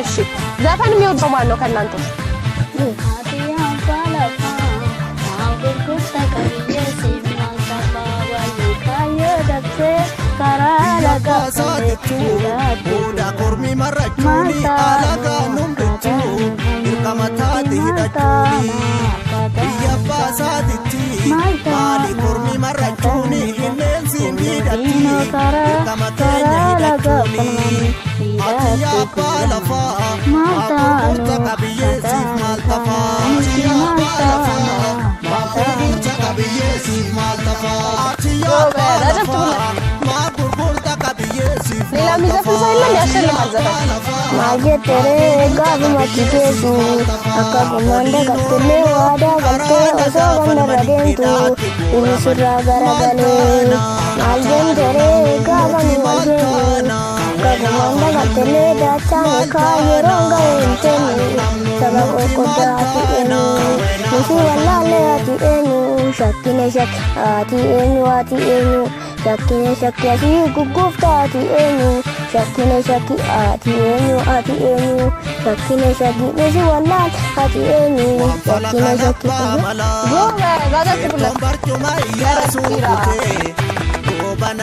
እሺ ዘፈን የሚወደው ማን ነው ከእናንተ? Oda kormi marachuni alaga numbitu irkamatati hidachuni Biyya baasatitti maali kormi marachuni hineensi hidhatti irkamatenya hidhachuni Ati abbaa lafaa maal qabiyyeesiif maal tafaa Ati abbaa lafaa maal qabiyyeesiif maal tafaa Ati abbaa lafaa ሌላ የሚዘፍን ሰው የለም ያሸልማል ዘፈን ማጀቴሬ ጋብ ማቲቴሱ አካኩማ እንደቀጥሌ ዋዳ ገልቴ ኦሶ ገንደረዴንቱ ኢንሱራ ገረገሌ ማልጀንቴሬ ጋባኒ ወልጌኒ አካኩማ እንደቀጥሌ ዳቻኔ ካየሮንጋ ኤንቴኒ ሰበቆ ቆዳቲ ኤኒ ሙሲ ወላሌ አቲ ኤኒ ሸኪኔ ሸክ አቲ ኤኒ ዋቲ ኤኒ Shakkine shakki asii gugguufta ati eenyu shakkine shakki ati eenyu shakkine shakki nisi wallaan ati eenyu shakkine shakki ጎበዝ አዳት ብለ